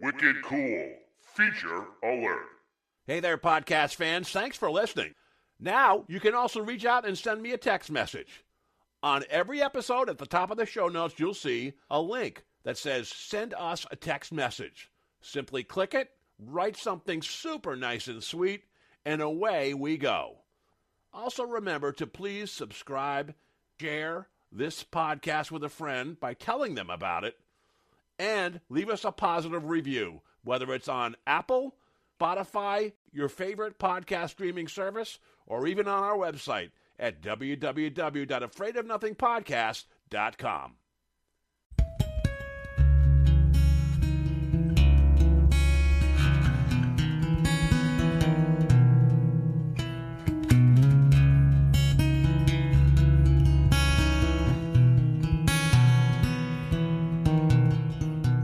Wicked cool. Feature alert. Hey there, podcast fans. Thanks for listening. Now, you can also reach out and send me a text message. On every episode, at the top of the show notes, you'll see a link that says, send us a text message. Simply click it, write something super nice and sweet, and away we go. Also remember to please subscribe, share this podcast with a friend by telling them about it, and leave us a positive review, whether it's on Apple, Spotify, your favorite podcast streaming service, or even on our website at www.afraidofnothingpodcast.com.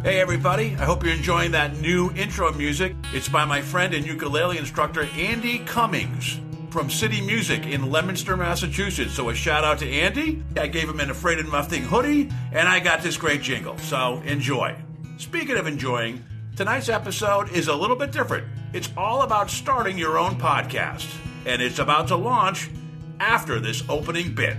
Hey everybody, I hope you're enjoying that new intro music. It's by my friend and ukulele instructor Andy Cummings from City Music in Leominster, Massachusetts. So a shout out to Andy. I gave him an Afraid of Nothing hoodie, and I got this great jingle. So enjoy. Speaking of enjoying, tonight's episode is a little bit different. It's all about starting your own podcast, and it's about to launch after this opening bit.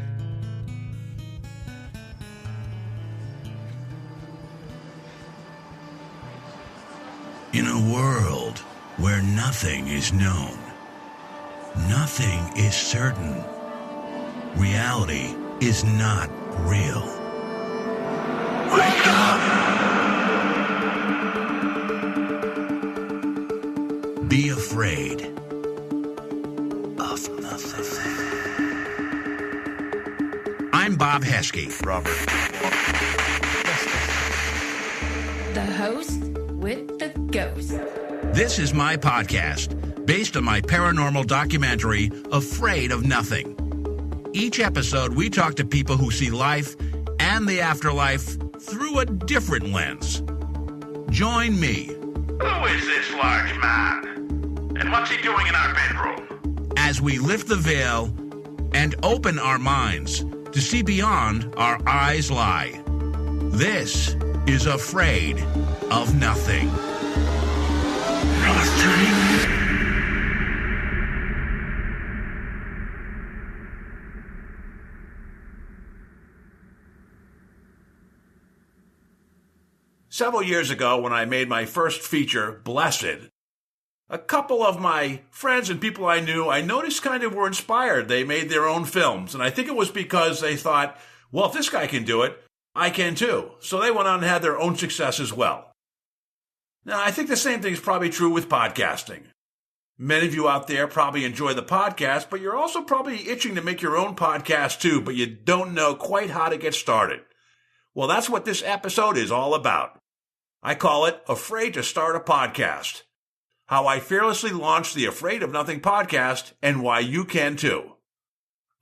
In a world where nothing is known, nothing is certain, reality is not real. Wake up! Be afraid of nothing. I'm Bob Heske. Robert. The host with the ghost. This is my podcast, based on my paranormal documentary, Afraid of Nothing. Each episode, we talk to people who see life and the afterlife through a different lens. Join me. Who is this large man? And what's he doing in our bedroom? As we lift the veil and open our minds to see beyond our eyes lie. This is Afraid of Nothing. Several years ago, when I made my first feature, Blessed, a couple of my friends and people I knew, I noticed kind of were inspired. They made their own films, and I think it was because they thought, well, if this guy can do it, I can too. So they went on and had their own success as well. Now, I think the same thing is probably true with podcasting. Many of you out there probably enjoy the podcast, but you're also probably itching to make your own podcast too, but you don't know quite how to get started. Well, that's what this episode is all about. I call it Afraid to Start a Podcast. How I fearlessly launched the Afraid of Nothing podcast and why you can too.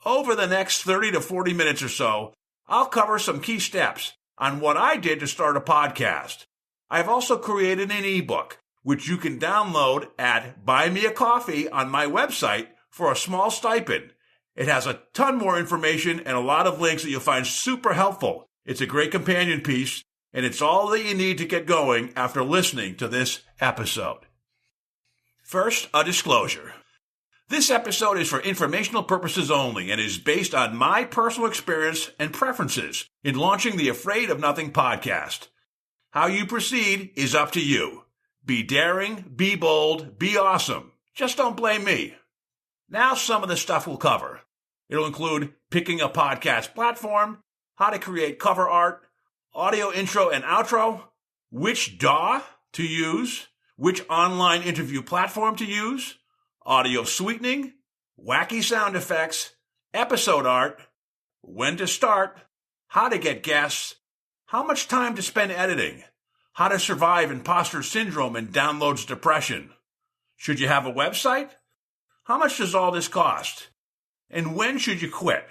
Over the next 30 to 40 minutes or so, I'll cover some key steps on what I did to start a podcast. I've also created an ebook, which you can download at Buy Me a Coffee on my website for a small stipend. It has a ton more information and a lot of links that you'll find super helpful. It's a great companion piece, and it's all that you need to get going after listening to this episode. First, a disclosure. This episode is for informational purposes only and is based on my personal experience and preferences in launching the Afraid of Nothing podcast. How you proceed is up to you. Be daring, be bold, be awesome. Just don't blame me. Now some of the stuff we'll cover. It'll include picking a podcast platform, how to create cover art, audio intro and outro, which DAW to use, which online interview platform to use, audio sweetening, wacky sound effects, episode art, when to start, how to get guests, how much time to spend editing, how to survive imposter syndrome and downloads depression. Should you have a website? How much does all this cost? And when should you quit?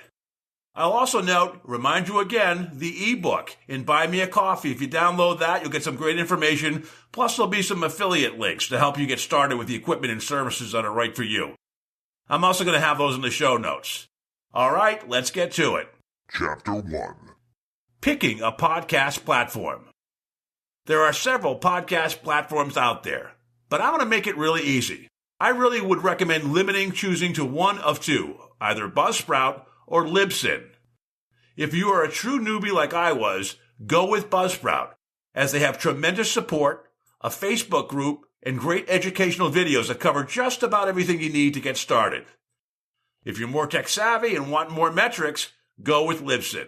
I'll also remind you again, the ebook in Buy Me a Coffee. If you download that, you'll get some great information. Plus, there'll be some affiliate links to help you get started with the equipment and services that are right for you. I'm also going to have those in the show notes. All right, let's get to it. Chapter 1. Picking a podcast platform. There are several podcast platforms out there, but I'm going to make it really easy. I really would recommend choosing to one of two, either Buzzsprout or Libsyn. If you are a true newbie like I was, go with Buzzsprout, as they have tremendous support, a Facebook group, and great educational videos that cover just about everything you need to get started. If you're more tech savvy and want more metrics, go with Libsyn.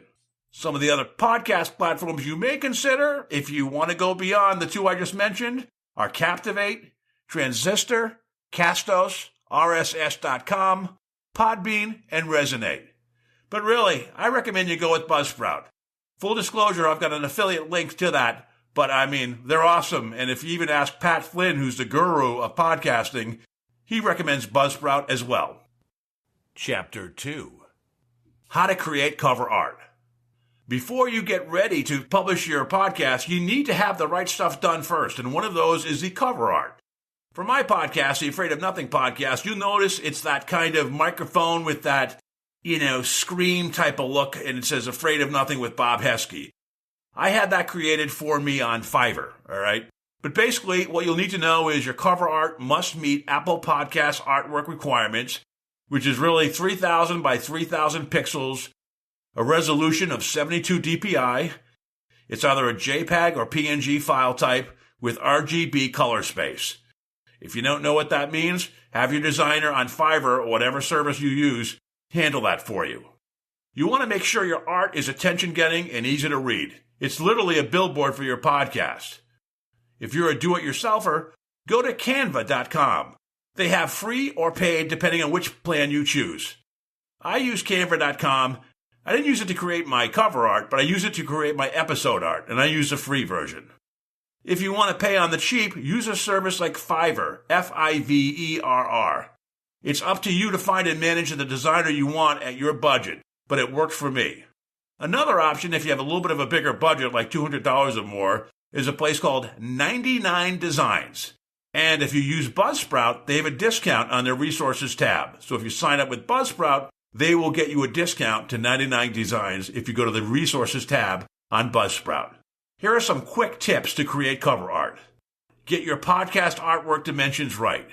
Some of the other podcast platforms you may consider, if you want to go beyond the two I just mentioned, are Captivate, Transistor, Castos, RSS.com, Podbean, and Resonate. But really, I recommend you go with Buzzsprout. Full disclosure, I've got an affiliate link to that, but I mean, they're awesome. And if you even ask Pat Flynn, who's the guru of podcasting, he recommends Buzzsprout as well. Chapter 2. How to create cover art. Before you get ready to publish your podcast, you need to have the right stuff done first, and one of those is the cover art. For my podcast, the Afraid of Nothing podcast, you'll notice it's that kind of microphone with that, scream type of look, and it says Afraid of Nothing with Bob Heske. I had that created for me on Fiverr, all right? But basically, what you'll need to know is your cover art must meet Apple Podcast artwork requirements, which is really 3,000 by 3,000 pixels, a resolution of 72 dpi. It's either a JPEG or PNG file type with RGB color space. If you don't know what that means, have your designer on Fiverr or whatever service you use handle that for you. You want to make sure your art is attention-getting and easy to read. It's literally a billboard for your podcast. If you're a do-it-yourselfer, go to canva.com. They have free or paid depending on which plan you choose. I use canva.com. I didn't use it to create my cover art, but I use it to create my episode art, and I use the free version. If you want to pay on the cheap, use a service like Fiverr, Fiverr. It's up to you to find and manage the designer you want at your budget, but it works for me. Another option, if you have a little bit of a bigger budget, like $200 or more, is a place called 99 Designs. And if you use Buzzsprout, they have a discount on their resources tab. So if you sign up with Buzzsprout, they will get you a discount to 99 Designs if you go to the resources tab on Buzzsprout. Here are some quick tips to create cover art. Get your podcast artwork dimensions right.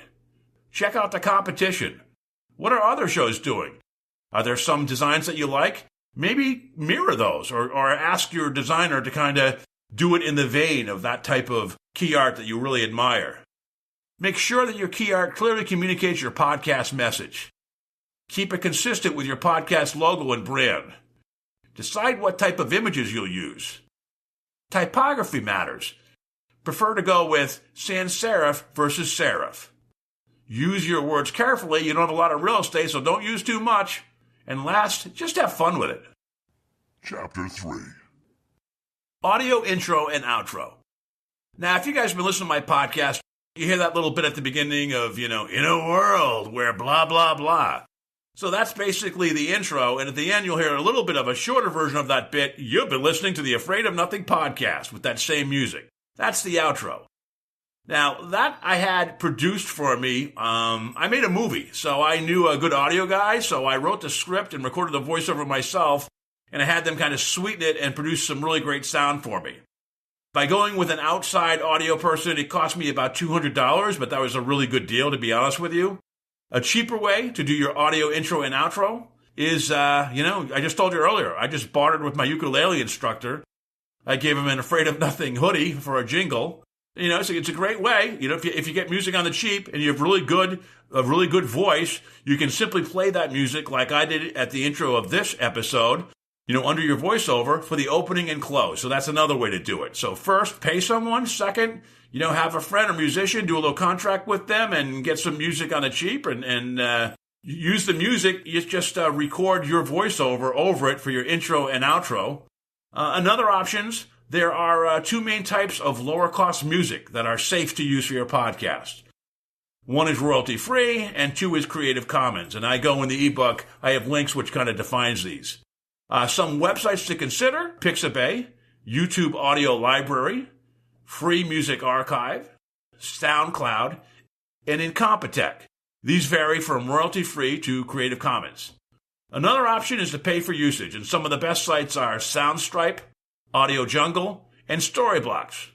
Check out the competition. What are other shows doing? Are there some designs that you like? Maybe mirror those or ask your designer to kind of do it in the vein of that type of key art that you really admire. Make sure that your key art clearly communicates your podcast message. Keep it consistent with your podcast logo and brand. Decide what type of images you'll use. Typography matters. Prefer to go with sans serif versus serif. Use your words carefully. You don't have a lot of real estate, so don't use too much. And last, just have fun with it. Chapter 3. Audio intro and outro. Now, if you guys have been listening to my podcast, you hear that little bit at the beginning of, in a world where blah, blah, blah. So that's basically the intro, and at the end you'll hear a little bit of a shorter version of that bit. You've been listening to the Afraid of Nothing podcast with that same music. That's the outro. Now, that I had produced for me, I made a movie, so I knew a good audio guy, so I wrote the script and recorded the voiceover myself, and I had them kind of sweeten it and produce some really great sound for me. By going with an outside audio person, it cost me about $200, but that was a really good deal, to be honest with you. A cheaper way to do your audio intro and outro is, I just told you earlier, I just bartered with my ukulele instructor. I gave him an Afraid of Nothing hoodie for a jingle. So it's a great way. If you get music on the cheap and you have a really good voice, you can simply play that music like I did at the intro of this episode, under your voiceover for the opening and close. So that's another way to do it. So first, pay someone. Second, have a friend or musician, do a little contract with them and get some music on the cheap and use the music. You just record your voiceover over it for your intro and outro. Another options, there are two main types of lower cost music that are safe to use for your podcast. One is royalty free and two is Creative Commons. And I go in the ebook, I have links which kind of defines these. Some websites to consider: Pixabay, YouTube Audio Library, Free Music Archive, SoundCloud, and Incompetech. These vary from royalty-free to Creative Commons. Another option is to pay for usage, and some of the best sites are Soundstripe, Audio Jungle, and Storyblocks.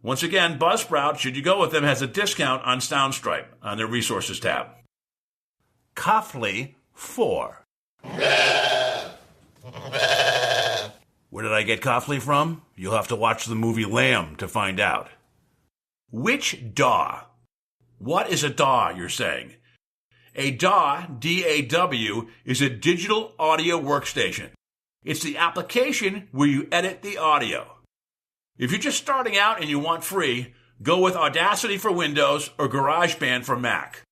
Once again, Buzzsprout, should you go with them, has a discount on Soundstripe on their resources tab. Coughley 4. Where did I get Coughley from? You'll have to watch the movie Lamb to find out. Which DAW? What is a DAW, you're saying? A DAW, D-A-W, is a digital audio workstation. It's the application where you edit the audio. If you're just starting out and you want free, go with Audacity for Windows or GarageBand for Mac.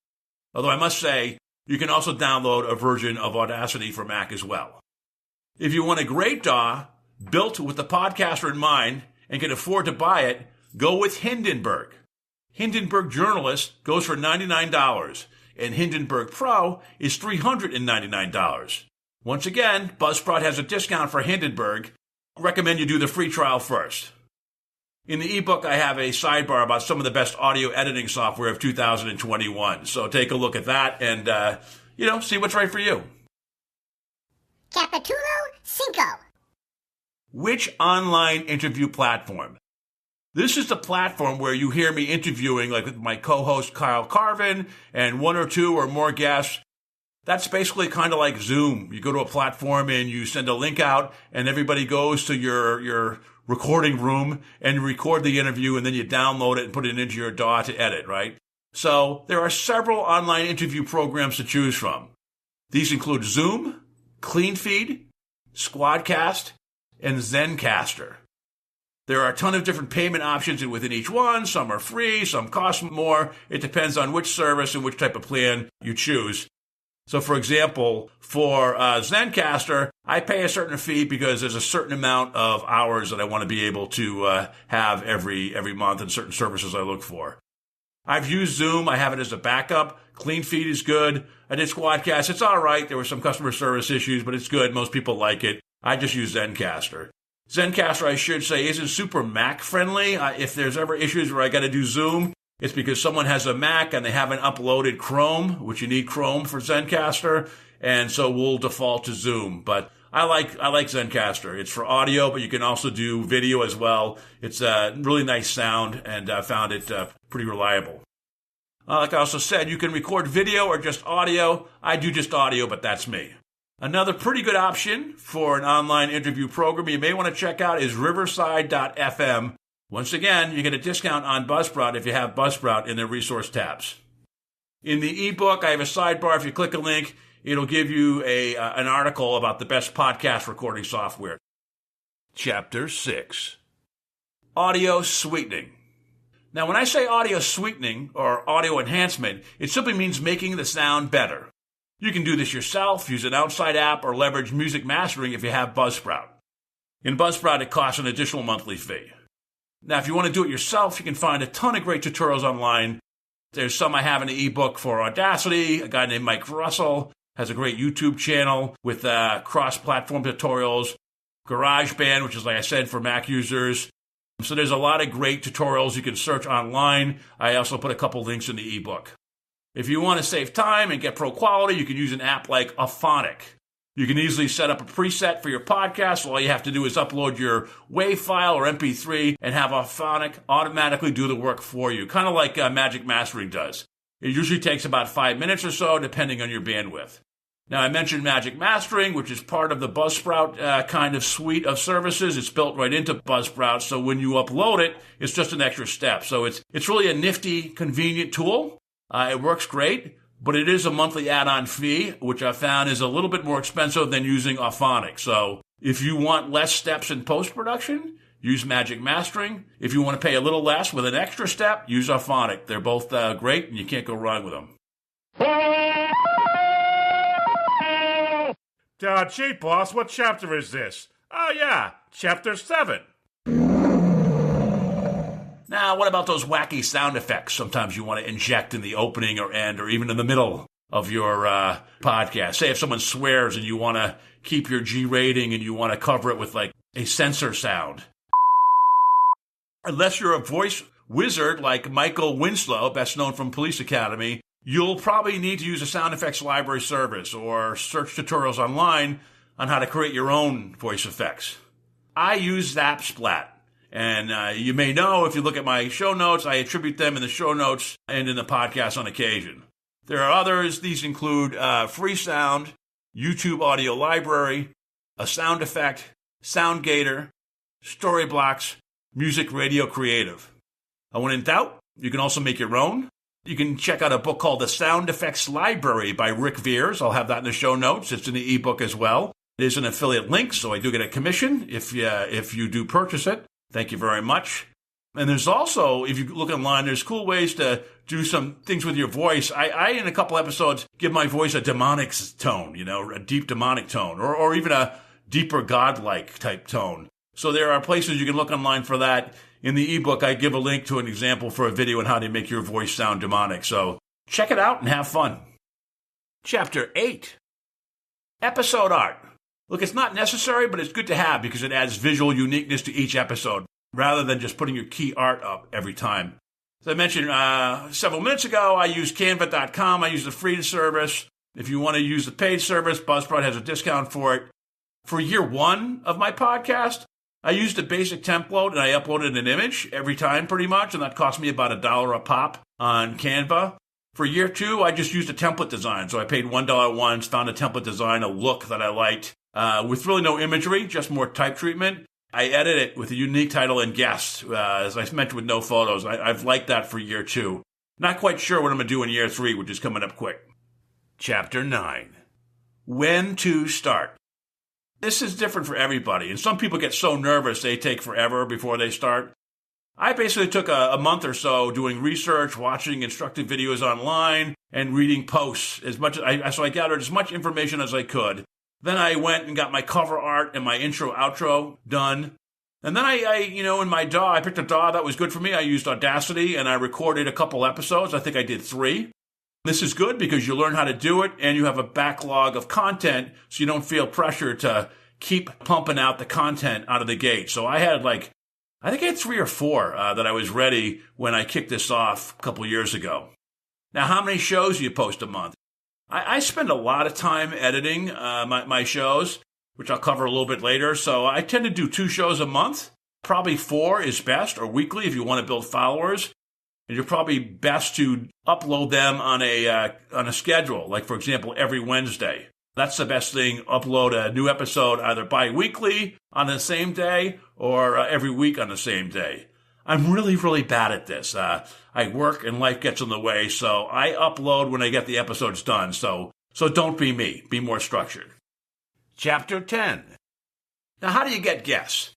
Although I must say, you can also download a version of Audacity for Mac as well. If you want a great DAW, built with the podcaster in mind, and can afford to buy it, go with Hindenburg. Hindenburg Journalist goes for $99, and Hindenburg Pro is $399. Once again, Buzzsprout has a discount for Hindenburg. I recommend you do the free trial first. In the ebook, I have a sidebar about some of the best audio editing software of 2021. So take a look at that and, see what's right for you. Capitulo Cinco. Which online interview platform? This is the platform where you hear me interviewing, like with my co-host Kyle Carvin and one or two or more guests. That's basically kind of like Zoom. You go to a platform and you send a link out and everybody goes to your recording room and record the interview, and then you download it and put it into your DAW to edit, right? So there are several online interview programs to choose from. These include Zoom, CleanFeed, Squadcast, and Zencastr. There are a ton of different payment options within each one. Some are free, some cost more. It depends on which service and which type of plan you choose. So, for example, for Zencastr, I pay a certain fee because there's a certain amount of hours that I want to be able to have every month and certain services I look for. I've used Zoom. I have it as a backup. CleanFeed is good. I did Squadcast. It's all right. There were some customer service issues, but it's good. Most people like it. I just use Zencastr. Zencastr, I should say, isn't super Mac friendly. If there's ever issues where I got to do Zoom, it's because someone has a Mac and they haven't uploaded Chrome, which you need Chrome for Zencastr, and so we'll default to Zoom. But I like Zencastr. It's for audio, but you can also do video as well. It's a really nice sound, and I found it pretty reliable. Like I also said, you can record video or just audio. I do just audio, but that's me. Another pretty good option for an online interview program you may want to check out is Riverside.fm. Once again, you get a discount on Buzzsprout if you have Buzzsprout in their resource tabs. In the ebook, I have a sidebar. If you click a link, it'll give you an article about the best podcast recording software. Chapter 6. Audio Sweetening. Now, when I say audio sweetening or audio enhancement, it simply means making the sound better. You can do this yourself, use an outside app, or leverage music mastering if you have Buzzsprout. In Buzzsprout, it costs an additional monthly fee. Now, if you want to do it yourself, you can find a ton of great tutorials online. There's some I have in the ebook for Audacity. A guy named Mike Russell has a great YouTube channel with cross-platform tutorials. GarageBand, which is, like I said, for Mac users. So there's a lot of great tutorials you can search online. I also put a couple links in the ebook. If you want to save time and get pro quality, you can use an app like Auphonic. You can easily set up a preset for your podcast. All you have to do is upload your WAV file or MP3 and have Auphonic automatically do the work for you, kind of like Magic Mastering does. It usually takes about 5 minutes or so, depending on your bandwidth. Now, I mentioned Magic Mastering, which is part of the Buzzsprout kind of suite of services. It's built right into Buzzsprout, so when you upload it, it's just an extra step. So it's really a nifty, convenient tool. It works great. But it is a monthly add-on fee, which I found is a little bit more expensive than using Auphonic. So if you want less steps in post-production, use Magic Mastering. If you want to pay a little less with an extra step, use Auphonic. They're both great, and you can't go wrong with them. Gee, boss, what chapter is this? Oh, yeah, chapter 7. Now, what about those wacky sound effects sometimes you want to inject in the opening or end or even in the middle of your podcast? Say if someone swears and you want to keep your G rating and you want to cover it with like a censor sound. Unless you're a voice wizard like Michael Winslow, best known from Police Academy, you'll probably need to use a sound effects library service or search tutorials online on how to create your own voice effects. I use Zapsplat. And you may know, if you look at my show notes, I attribute them in the show notes and in the podcast on occasion. There are others. These include Free Sound, YouTube Audio Library, a Sound Effect, SoundGator, Storyblocks, Music Radio Creative. When in doubt, you can also make your own. You can check out a book called The Sound Effects Library by Rick Veers. I'll have that in the show notes. It's in the ebook as well. It is an affiliate link, so I do get a commission if you do purchase it. Thank you very much. And there's also, if you look online, there's cool ways to do some things with your voice. I in a couple episodes, give my voice a demonic tone, a deep demonic tone, or even a deeper godlike type tone. So there are places you can look online for that. In the ebook, I give a link to an example for a video on how to make your voice sound demonic. So check it out and have fun. Chapter 8. Episode art. Look, it's not necessary, but it's good to have because it adds visual uniqueness to each episode, rather than just putting your key art up every time. As I mentioned several minutes ago, I use Canva.com. I use the free service. If you want to use the paid service, Buzzsprout has a discount for it. For year 1 of my podcast, I used a basic template and I uploaded an image every time pretty much, and that cost me about $1 a pop on Canva. For year 2, I just used a template design. So I paid $1 once, found a template design, a look that I liked, with really no imagery, just more type treatment. I edit it with a unique title and guest, as I mentioned, with no photos. I've liked that for year 2. Not quite sure what I'm going to do in year 3, which is coming up quick. Chapter 9. When to start. This is different for everybody, and some people get so nervous they take forever before they start. I basically took a month or so doing research, watching instructive videos online, and reading posts so I gathered as much information as I could. Then I went and got my cover art and my intro-outro done. And then in my DAW, I picked a DAW that was good for me. I used Audacity, and I recorded a couple episodes. I think I did 3. This is good because you learn how to do it, and you have a backlog of content, so you don't feel pressure to keep pumping out the content out of the gate. So I had I think I had 3 or 4 that I was ready when I kicked this off a couple years ago. Now, how many shows do you post a month? I spend a lot of time editing my shows, which I'll cover a little bit later. So I tend to do 2 shows a month. Probably 4 is best, or weekly if you want to build followers. And you're probably best to upload them on a schedule, like, for example, every Wednesday. That's the best thing. Upload a new episode either bi-weekly on the same day or every week on the same day. I'm really, really bad at this. I work and life gets in the way, so I upload when I get the episodes done. So don't be me. Be more structured. Chapter 10. Now, how do you get guests?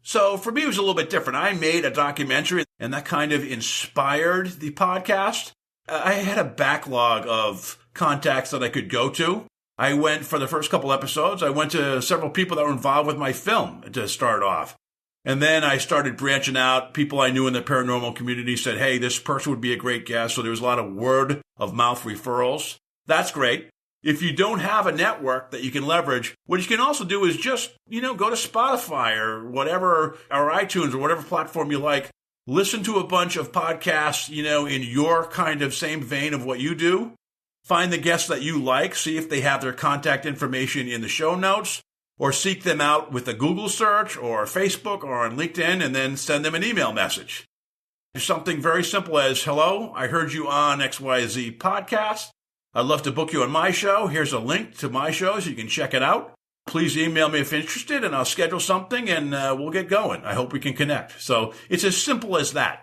So for me, it was a little bit different. I made a documentary, and that kind of inspired the podcast. I had a backlog of contacts that I could go to. I went, for the first couple episodes, I went to several people that were involved with my film to start off. And then I started branching out. People I knew in the paranormal community said, hey, this person would be a great guest. So there was a lot of word of mouth referrals. That's great. If you don't have a network that you can leverage, what you can also do is just, go to Spotify or whatever, or iTunes or whatever platform you like. Listen to a bunch of podcasts, in your kind of same vein of what you do. Find the guests that you like. See if they have their contact information in the show notes, or seek them out with a Google search or Facebook or on LinkedIn, and then send them an email message. Something very simple as, hello, I heard you on XYZ podcast. I'd love to book you on my show. Here's a link to my show so you can check it out. Please email me if interested, and I'll schedule something, and we'll get going. I hope we can connect. So it's as simple as that.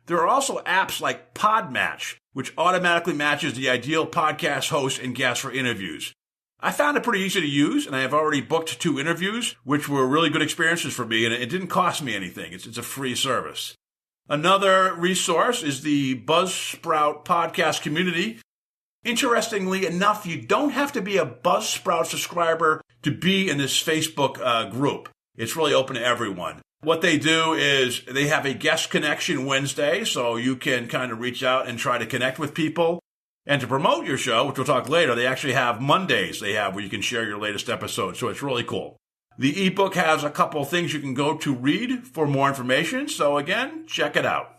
There are also apps like Podmatch, which automatically matches the ideal podcast host and guest for interviews. I found it pretty easy to use, and I have already booked 2 interviews, which were really good experiences for me, and it didn't cost me anything. It's a free service. Another resource is the Buzzsprout podcast community. Interestingly enough, you don't have to be a Buzzsprout subscriber to be in this Facebook group. It's really open to everyone. What they do is they have a guest connection Wednesday, so you can kind of reach out and try to connect with people. And to promote your show, which we'll talk later, they actually have Mondays where you can share your latest episode, so it's really cool. The ebook has a couple of things you can go to read for more information, so again, check it out.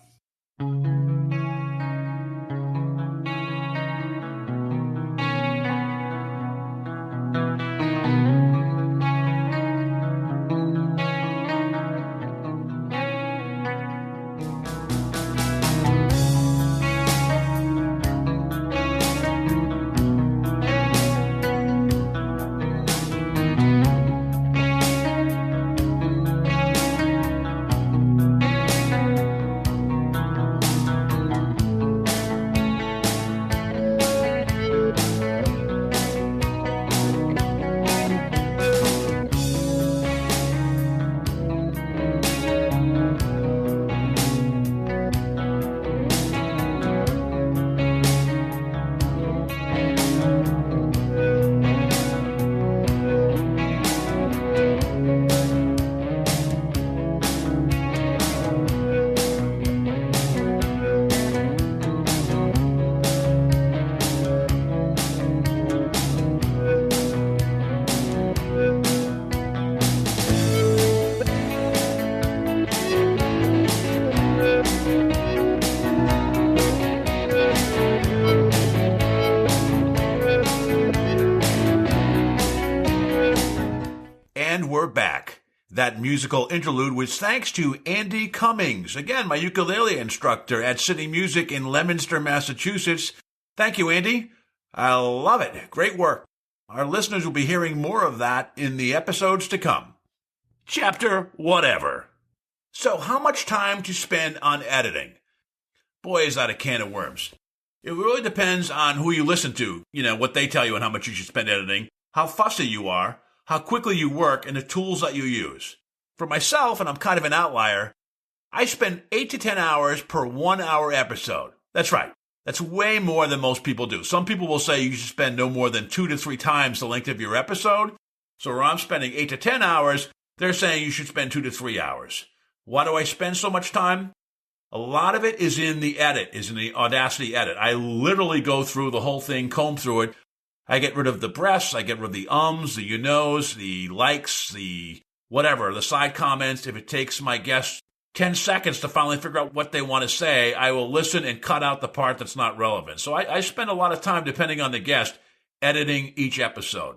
that musical interlude was thanks to Andy Cummings, again, my ukulele instructor at City Music in Leominster, Massachusetts. Thank you, Andy. I love it. Great work. Our listeners will be hearing more of that in the episodes to come. Chapter whatever. So how much time to spend on editing? Boy, is that a can of worms. It really depends on who you listen to, what they tell you and how much you should spend editing, how fussy you are, how quickly you work, and the tools that you use. For myself, and I'm kind of an outlier, I spend 8 to 10 hours per 1 hour episode. That's right. That's way more than most people do. Some people will say you should spend no more than 2 to 3 times the length of your episode. So where I'm spending 8 to 10 hours, they're saying you should spend 2 to 3 hours. Why do I spend so much time? A lot of it is in the edit, is in the Audacity edit. I literally go through the whole thing, comb through it. I get rid of the breaths, I get rid of the ums, the you knows, the likes, the whatever, the side comments. If it takes my guests 10 seconds to finally figure out what they want to say, I will listen and cut out the part that's not relevant. So I spend a lot of time, depending on the guest, editing each episode.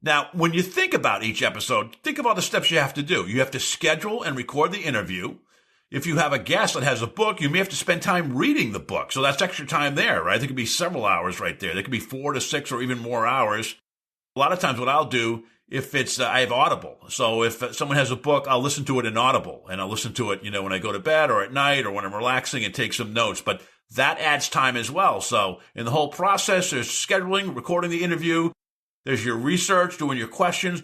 Now, when you think about each episode, think of all the steps you have to do. You have to schedule and record the interview. If you have a guest that has a book, you may have to spend time reading the book. So that's extra time there, right? There could be several hours right there. There could be 4 to 6 or even more hours. A lot of times what I'll do, if it's, I have Audible. So if someone has a book, I'll listen to it in Audible. And I'll listen to it, when I go to bed or at night or when I'm relaxing and take some notes. But that adds time as well. So in the whole process, there's scheduling, recording the interview. There's your research, doing your questions,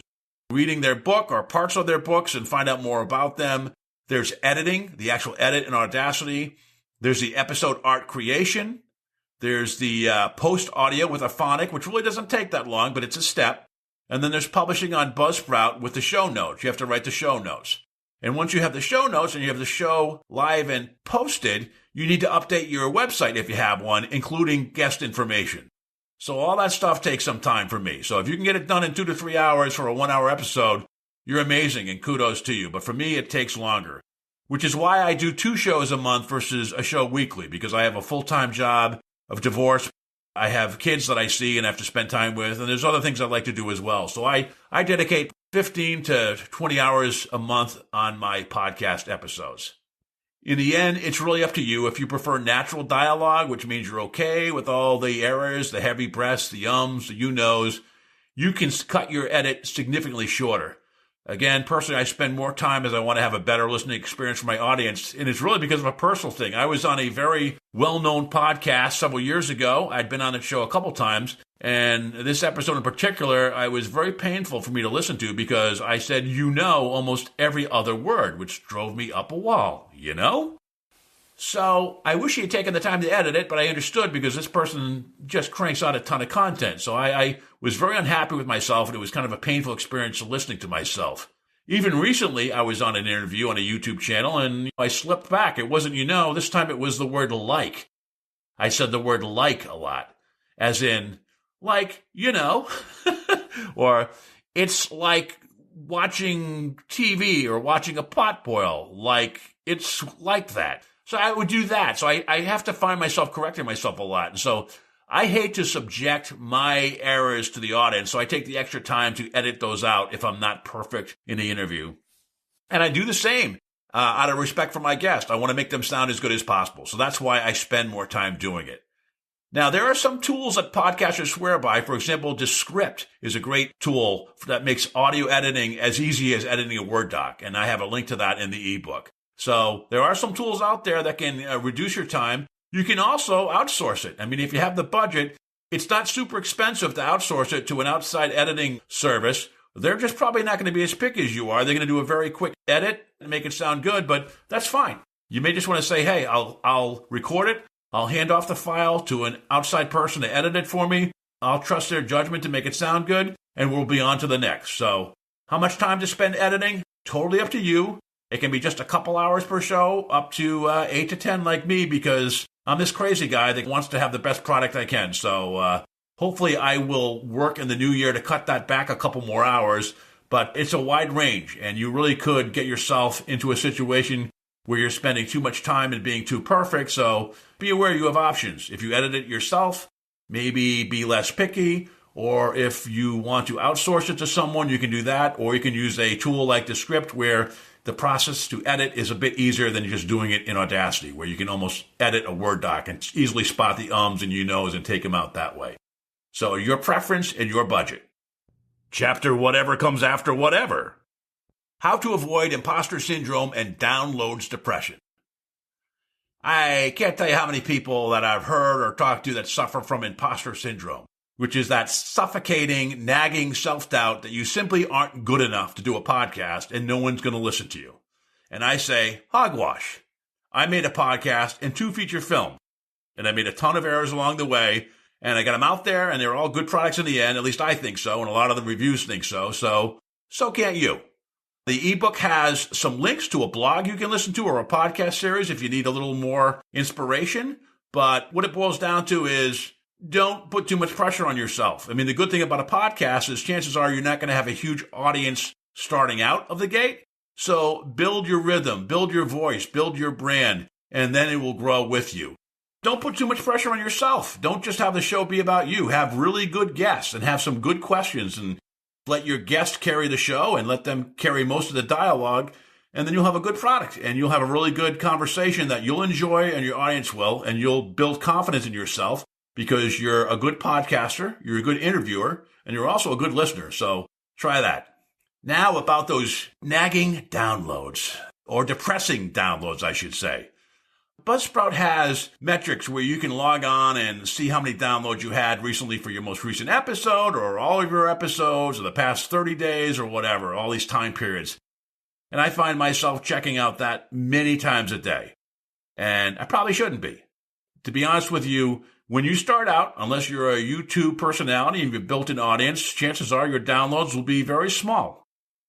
reading their book or parts of their books and find out more about them. There's editing, the actual edit in Audacity. There's the episode art creation. There's the post audio with a phonic, which really doesn't take that long, but it's a step. And then there's publishing on Buzzsprout with the show notes. You have to write the show notes. And once you have the show notes and you have the show live and posted, you need to update your website if you have one, including guest information. So all that stuff takes some time for me. So if you can get it done in 2 to 3 hours for a 1 hour episode, you're amazing and kudos to you. But for me, it takes longer, which is why I do 2 shows a month versus a show weekly, because I have a full-time job of divorce. I have kids that I see and have to spend time with, and there's other things I like to do as well. So I dedicate 15 to 20 hours a month on my podcast episodes. In the end, it's really up to you. If you prefer natural dialogue, which means you're okay with all the errors, the heavy breaths, the ums, the you-knows, you can cut your edit significantly shorter. Again, personally, I spend more time as I want to have a better listening experience for my audience, and it's really because of a personal thing. I was on a very well-known podcast several years ago. I'd been on the show a couple times, and this episode in particular, it was very painful for me to listen to because I said, almost every other word, which drove me up a wall, So I wish he had taken the time to edit it, but I understood because this person just cranks out a ton of content. So I was very unhappy with myself, and it was kind of a painful experience listening to myself. Even recently, I was on an interview on a YouTube channel, and I slipped back. It wasn't this time it was the word like. I said the word like a lot, as in, like, or it's like watching TV or watching a pot boil, like it's like that. So I would do that. So I have to find myself correcting myself a lot. And so I hate to subject my errors to the audience. So I take the extra time to edit those out if I'm not perfect in the interview. And I do the same out of respect for my guest. I want to make them sound as good as possible. So that's why I spend more time doing it. Now, there are some tools that podcasters swear by. For example, Descript is a great tool that makes audio editing as easy as editing a Word doc. And I have a link to that in the ebook. So there are some tools out there that can reduce your time. You can also outsource it. I mean, if you have the budget, it's not super expensive to outsource it to an outside editing service. They're just probably not going to be as picky as you are. They're going to do a very quick edit and make it sound good, but that's fine. You may just want to say, hey, I'll record it. I'll hand off the file to an outside person to edit it for me. I'll trust their judgment to make it sound good, and we'll be on to the next. So how much time to spend editing? Totally up to you. It can be just a couple hours per show, up to 8 to 10 like me, because I'm this crazy guy that wants to have the best product I can. So hopefully I will work in the new year to cut that back a couple more hours. But it's a wide range, and you really could get yourself into a situation where you're spending too much time and being too perfect. So be aware you have options. If you edit it yourself, maybe be less picky, Or if you want to outsource it to someone, you can do that. Or you can use a tool like Descript where the process to edit is a bit easier than just doing it in Audacity, where you can almost edit a Word doc and easily spot the ums and you-knows and take them out that way. So your preference and your budget. Chapter whatever comes after whatever. How to avoid imposter syndrome and downloads depression. I can't tell you how many people that I've heard or talked to that suffer from imposter syndrome, which is that suffocating, nagging self-doubt that you simply aren't good enough to do a podcast and no one's going to listen to you. And I say, hogwash. I made a podcast and 2 feature films, and I made a ton of errors along the way, and I got them out there, and they're all good products in the end. At least I think so, and a lot of the reviews think so. So can't you. The ebook has some links to a blog you can listen to or a podcast series if you need a little more inspiration. But what it boils down to is don't put too much pressure on yourself. I mean, the good thing about a podcast is chances are you're not going to have a huge audience starting out of the gate. So build your rhythm, build your voice, build your brand, and then it will grow with you. Don't put too much pressure on yourself. Don't just have the show be about you. Have really good guests and have some good questions and let your guests carry the show and let them carry most of the dialogue, and then you'll have a good product and you'll have a really good conversation that you'll enjoy and your audience will, and you'll build confidence in yourself because you're a good podcaster, you're a good interviewer, and you're also a good listener. So try that. Now about those nagging downloads, or depressing downloads, I should say. Buzzsprout has metrics where you can log on and see how many downloads you had recently for your most recent episode or all of your episodes or the past 30 days or whatever, all these time periods. And I find myself checking out that many times a day. And I probably shouldn't be. To be honest with you, when you start out, unless you're a YouTube personality and you've built an audience, chances are your downloads will be very small.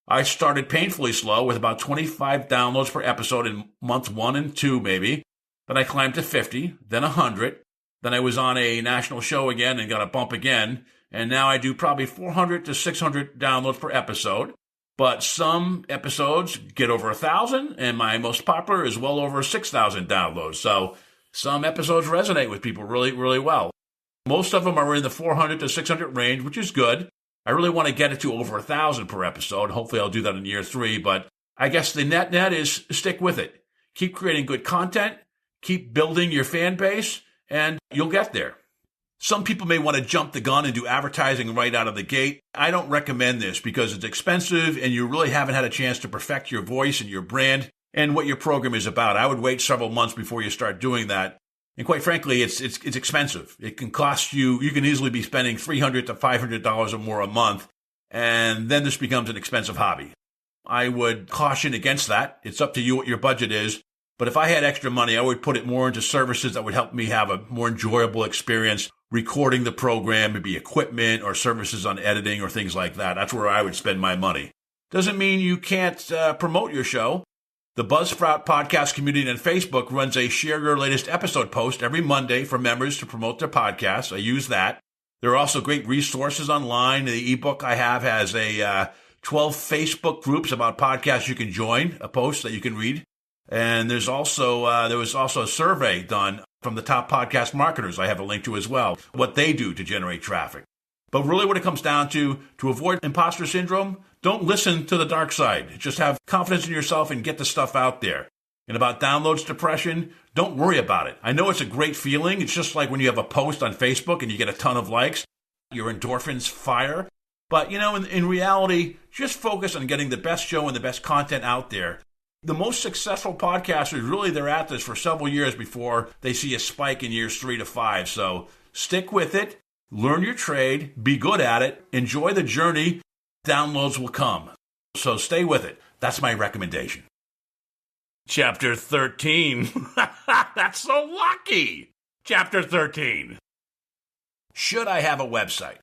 I started painfully slow with about 25 downloads per episode in month 1 and 2 maybe. Then I climbed to 50, then 100. Then I was on a national show again and got a bump again. And now I do probably 400 to 600 downloads per episode. But some episodes get over 1,000, and my most popular is well over 6,000 downloads. So some episodes resonate with people really, really well. Most of them are in the 400 to 600 range, which is good. I really want to get it to over 1,000 per episode. Hopefully I'll do that in year 3. But I guess the net is stick with it. Keep creating good content. Keep building your fan base, and you'll get there. Some people may want to jump the gun and do advertising right out of the gate. I don't recommend this because it's expensive and you really haven't had a chance to perfect your voice and your brand and what your program is about. I would wait several months before you start doing that. And quite frankly, it's expensive. It can cost you can easily be spending $300 to $500 or more a month, and then this becomes an expensive hobby. I would caution against that. It's up to you what your budget is. But if I had extra money, I would put it more into services that would help me have a more enjoyable experience recording the program, maybe equipment or services on editing or things like that. That's where I would spend my money. Doesn't mean you can't promote your show. The Buzzsprout podcast community on Facebook runs a share your latest episode post every Monday for members to promote their podcasts. I use that. There are also great resources online. The ebook I have has 12 Facebook groups about podcasts you can join, a post that you can read. And there was also a survey done from the top podcast marketers I have a link to as well, what they do to generate traffic. But really what it comes down to avoid imposter syndrome, don't listen to the dark side. Just have confidence in yourself and get the stuff out there. And about downloads depression, don't worry about it. I know it's a great feeling. It's just like when you have a post on Facebook and you get a ton of likes, your endorphins fire. But, in reality, just focus on getting the best show and the best content out there. The most successful podcasters, really, they're at this for several years before they see a spike in years 3 to 5. So stick with it, learn your trade, be good at it, enjoy the journey. Downloads will come. So stay with it. That's my recommendation. Chapter 13. That's so lucky. Chapter 13. Should I have a website?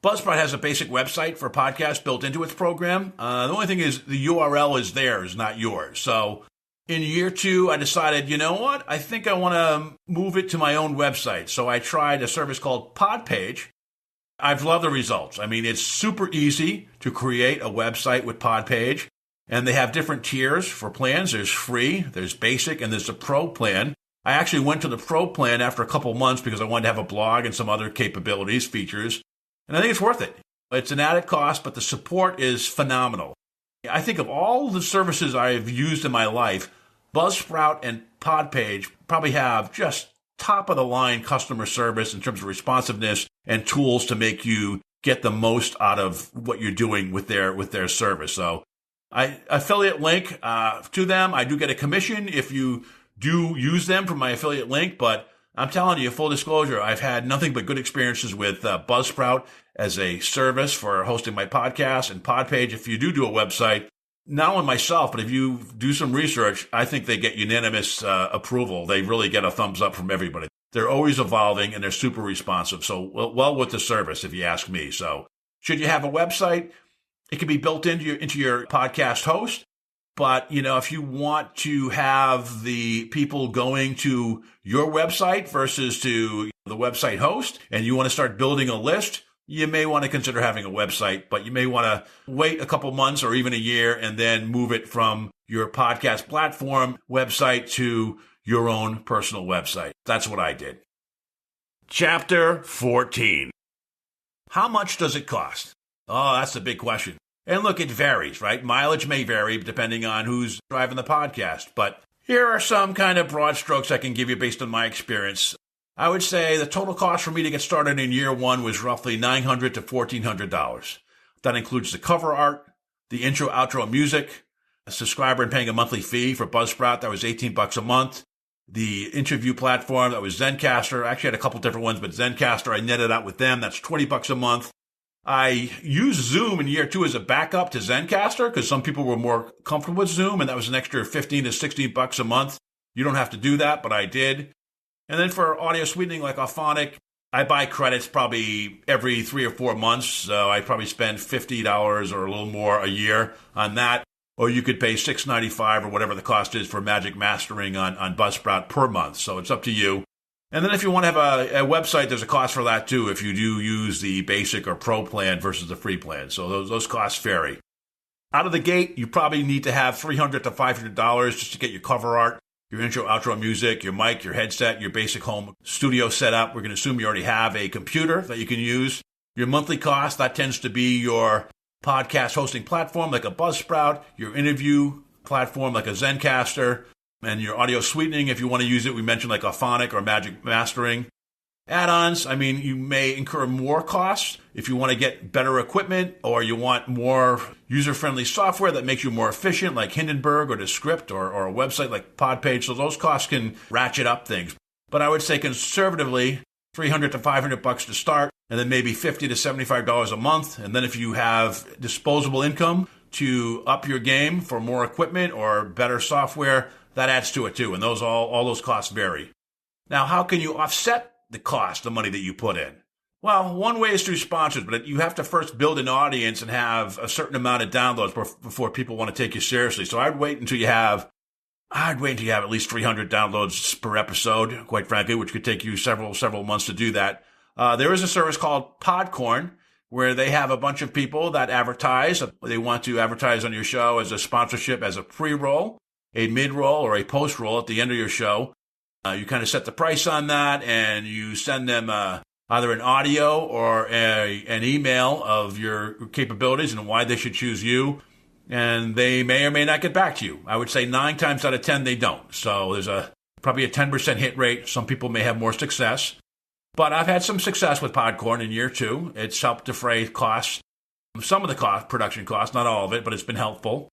Buzzsprout has a basic website for podcasts built into its program. The only thing is the URL is theirs, not yours. So in year 2, I decided, you know what? I think I want to move it to my own website. So I tried a service called Podpage. I've loved the results. I mean, it's super easy to create a website with Podpage. And they have different tiers for plans. There's free, there's basic, and there's the pro plan. I actually went to the pro plan after a couple months because I wanted to have a blog and some other capabilities, features. And I think it's worth it. It's an added cost, but the support is phenomenal. I think of all the services I've used in my life, Buzzsprout and Podpage probably have just top-of-the-line customer service in terms of responsiveness and tools to make you get the most out of what you're doing with their service. So I affiliate link to them. I do get a commission if you do use them for my affiliate link, but I'm telling you, full disclosure, I've had nothing but good experiences with Buzzsprout as a service for hosting my podcast, and Podpage. If you do a website, not only myself, but if you do some research, I think they get unanimous approval. They really get a thumbs up from everybody. They're always evolving and they're super responsive. So well with the service, if you ask me. So should you have a website? It can be built into your podcast host. But, if you want to have the people going to your website versus to the website host, and you want to start building a list, you may want to consider having a website, but you may want to wait a couple months or even a year and then move it from your podcast platform website to your own personal website. That's what I did. Chapter 14. How much does it cost? Oh, that's the big question. And look, it varies, right? Mileage may vary depending on who's driving the podcast. But here are some kind of broad strokes I can give you based on my experience. I would say the total cost for me to get started in year one was roughly $900 to $1,400. That includes the cover art, the intro, outro music, a subscriber and paying a monthly fee for Buzzsprout. That was $18 a month. The interview platform, that was Zencaster. I actually had a couple different ones, but Zencaster, I netted out with them. That's $20 a month. I used Zoom in year two as a backup to Zencaster because some people were more comfortable with Zoom, and that was an extra $15 to $16 a month. You don't have to do that, but I did. And then for audio sweetening like Auphonic, I buy credits probably every 3 or 4 months, so I probably spend $50 or a little more a year on that. Or you could pay $6.95 or whatever the cost is for Magic Mastering on Buzzsprout per month. So it's up to you. And then if you want to have a website, there's a cost for that too if you do use the basic or pro plan versus the free plan. So those costs vary. Out of the gate, you probably need to have $300 to $500 just to get your cover art, your intro, outro music, your mic, your headset, your basic home studio setup. We're going to assume you already have a computer that you can use. Your monthly cost, that tends to be your podcast hosting platform like a Buzzsprout, your interview platform like a Zencaster, and your audio sweetening, if you want to use it, we mentioned like Auphonic or Magic Mastering. Add-ons, you may incur more costs if you want to get better equipment or you want more user-friendly software that makes you more efficient, like Hindenburg or Descript or a website like Podpage. So those costs can ratchet up things. But I would say conservatively, $300 to $500 to start, and then maybe $50 to $75 a month. And then if you have disposable income to up your game for more equipment or better software, that adds to it too, and all those costs vary. Now, how can you offset the cost, the money that you put in? Well, one way is through sponsors, but you have to first build an audience and have a certain amount of downloads before people want to take you seriously. So I'd wait until you have at least 300 downloads per episode, quite frankly, which could take you several months to do that. There is a service called Podcorn, where they have a bunch of people that advertise. They want to advertise on your show as a sponsorship, as a pre-roll, a mid-roll, or a post-roll at the end of your show. You kind of set the price on that, and you send them either an audio or an email of your capabilities and why they should choose you. And they may or may not get back to you. I would say 9 times out of 10, they don't. So there's probably a 10% hit rate. Some people may have more success. But I've had some success with Podcorn in year 2. It's helped defray costs, some of the production costs, not all of it, but it's been helpful.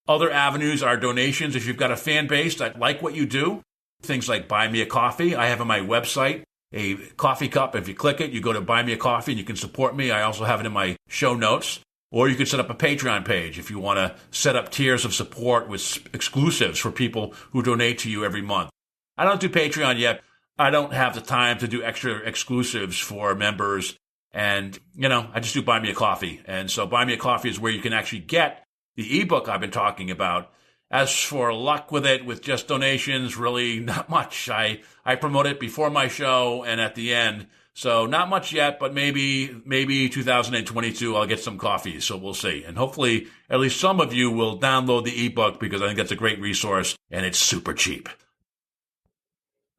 Other avenues are donations. If you've got a fan base that like what you do, things like Buy Me a Coffee. I have on my website a coffee cup. If you click it, you go to Buy Me a Coffee and you can support me. I also have it in my show notes. Or you could set up a Patreon page if you want to set up tiers of support with exclusives for people who donate to you every month. I don't do Patreon yet. I don't have the time to do extra exclusives for members. And, I just do Buy Me a Coffee. And so Buy Me a Coffee is where you can actually get the ebook I've been talking about. As for luck with it, with just donations, really not much. I promote it before my show and at the end. So not much yet, but maybe 2022 I'll get some coffees. So we'll see. And hopefully at least some of you will download the ebook because I think that's a great resource and it's super cheap.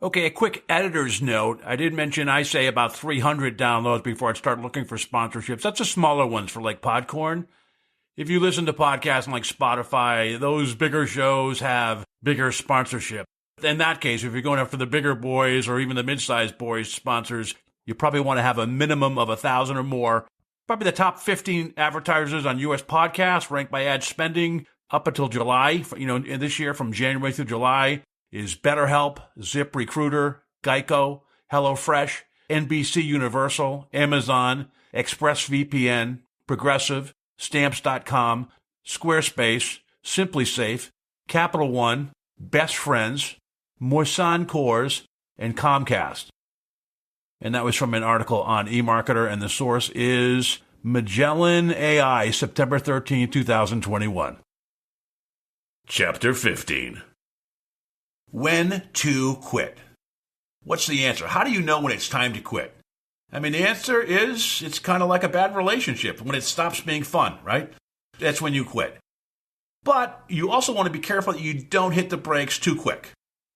Okay, a quick editor's note. I did mention I say about 300 downloads before I start looking for sponsorships. That's the smaller ones for like Podcorn. If you listen to podcasts on like Spotify, those bigger shows have bigger sponsorship. In that case, if you're going after the bigger boys or even the mid-sized boys sponsors, you probably want to have a minimum of 1,000 or more. Probably the top 15 advertisers on U.S. podcasts ranked by ad spending up until July, in this year from January through July, is BetterHelp, ZipRecruiter, Geico, HelloFresh, NBC Universal, Amazon, ExpressVPN, Progressive, Stamps.com, Squarespace, SimpliSafe, Capital One, Best Friends, Moissan Coors, and Comcast. And that was from an article on eMarketer, and the source is Magellan AI, September 13, 2021. Chapter 15. When to quit. What's the answer? How do you know when it's time to quit? I mean, the answer is it's kind of like a bad relationship. When it stops being fun, right? That's when you quit. But you also want to be careful that you don't hit the brakes too quick.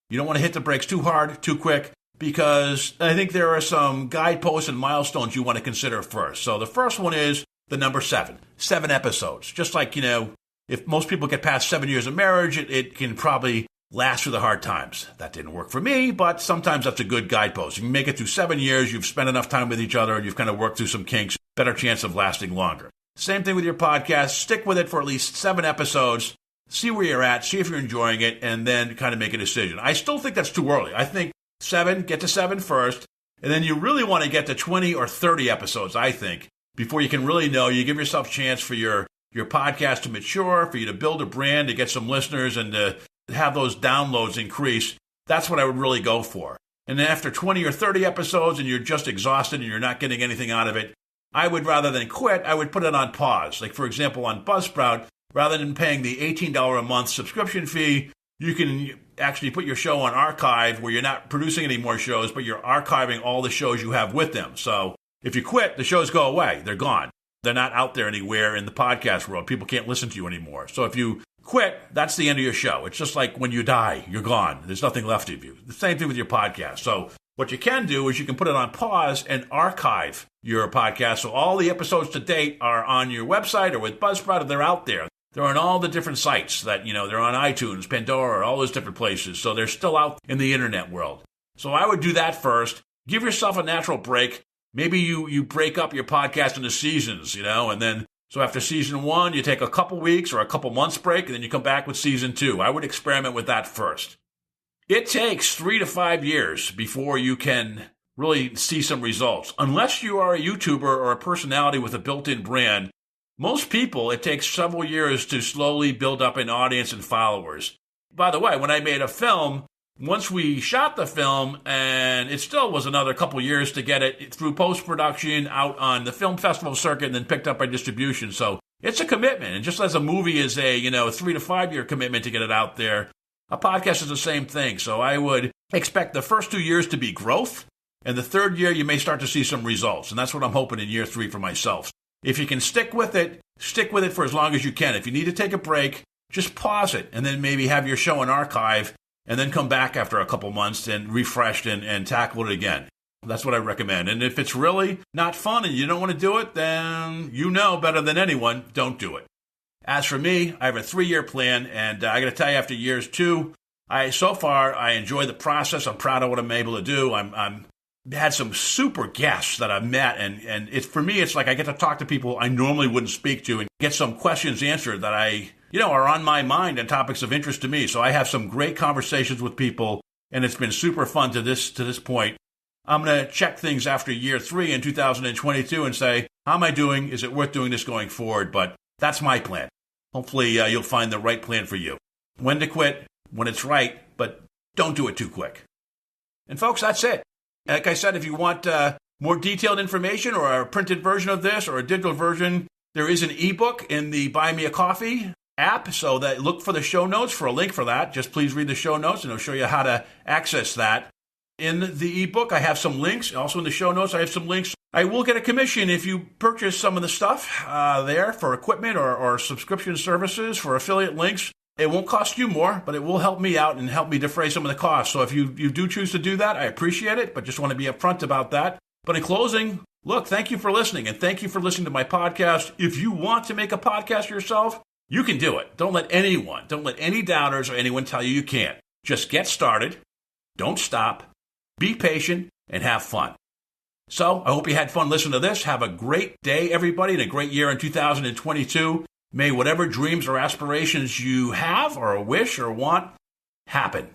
You don't want to hit the brakes too hard, too quick, because I think there are some guideposts and milestones you want to consider first. So the first one is the number 7. 7 episodes. Just like, if most people get past 7 years of marriage, it can probably last through the hard times. That didn't work for me, but sometimes that's a good guidepost. You can make it through 7 years, you've spent enough time with each other, and you've kind of worked through some kinks, better chance of lasting longer. Same thing with your podcast. Stick with it for at least 7 episodes. See where you're at, see if you're enjoying it, and then kind of make a decision. I still think that's too early. I think 7, get to 7 first, and then you really want to get to 20 or 30 episodes, I think, before you can really know. You give yourself a chance for your podcast to mature, for you to build a brand, to get some listeners, and to have those downloads increase. That's what I would really go for. And then after 20 or 30 episodes and you're just exhausted and you're not getting anything out of it, I would, rather than quit, I would put it on pause. Like, for example, on Buzzsprout, rather than paying the $18 a month subscription fee, you can actually put your show on archive where you're not producing any more shows, but you're archiving all the shows you have with them. So if you quit, the shows go away. They're gone. They're not out there anywhere in the podcast world. People can't listen to you anymore. So if you quit, that's the end of your show. It's just like when you die, you're gone. There's nothing left of you. The same thing with your podcast. So what you can do is you can put it on pause and archive your podcast. So all the episodes to date are on your website or with Buzzsprout, and they're out there. They're on all the different sites that, they're on iTunes, Pandora, all those different places. So they're still out in the internet world. So I would do that first. Give yourself a natural break. Maybe you break up your podcast into seasons, and then so after season 1, you take a couple weeks or a couple months break, and then you come back with season 2. I would experiment with that first. It takes 3 to 5 years before you can really see some results. Unless you are a YouTuber or a personality with a built-in brand, most people, it takes several years to slowly build up an audience and followers. By the way, when I made a film, once we shot the film, and it still was another couple years to get it through post-production out on the film festival circuit and then picked up by distribution. So it's a commitment. And just as a movie is a 3 to 5 year commitment to get it out there, a podcast is the same thing. So I would expect the first 2 years to be growth, and the third year you may start to see some results. And that's what I'm hoping in year 3 for myself. If you can stick with it for as long as you can. If you need to take a break, just pause it and then maybe have your show in archive and then come back after a couple months and refreshed and tackle it again. That's what I recommend. And if it's really not fun and you don't want to do it, then better than anyone, don't do it. As for me, I have a 3-year plan, and I got to tell you, after years 2, so far I enjoy the process. I'm proud of what I'm able to do. I'm had some super guests that I've met, and for me, it's like I get to talk to people I normally wouldn't speak to and get some questions answered that are on my mind and topics of interest to me. So I have some great conversations with people, and it's been super fun to this point. I'm going to check things after year 3 in 2022 and say, how am I doing? Is it worth doing this going forward? But that's my plan. Hopefully you'll find the right plan for you. When to quit, when it's right, but don't do it too quick. And folks, that's it. Like I said, if you want more detailed information or a printed version of this or a digital version, there is an ebook in the Buy Me a Coffee app. So that look for the show notes for a link for that. Just please read the show notes and it'll show you how to access that. In the ebook, I have some links. Also in the show notes, I have some links. I will get a commission if you purchase some of the stuff there for equipment or subscription services for affiliate links. It won't cost you more, but it will help me out and help me defray some of the costs. So if you do choose to do that, I appreciate it, but just want to be upfront about that. But in closing, look, thank you for listening, and thank you for listening to my podcast. If you want to make a podcast yourself, you can do it. Don't let any doubters or anyone tell you can't. Just get started. Don't stop. Be patient and have fun. So I hope you had fun listening to this. Have a great day, everybody, and a great year in 2022. May whatever dreams or aspirations you have or wish or want happen.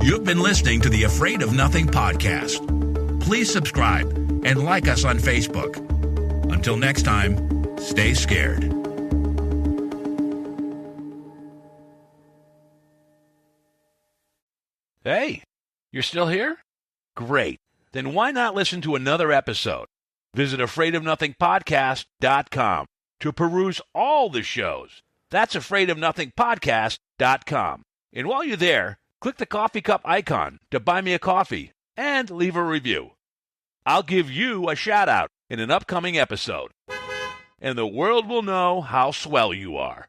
You've been listening to the Afraid of Nothing podcast. Please subscribe and like us on Facebook. Until next time, stay scared. Hey, you're still here? Great. Then why not listen to another episode? Visit AfraidOfNothingPodcast.com to peruse all the shows. That's AfraidOfNothingPodcast.com. And while you're there, click the coffee cup icon to buy me a coffee and leave a review. I'll give you a shout-out in an upcoming episode, and the world will know how swell you are.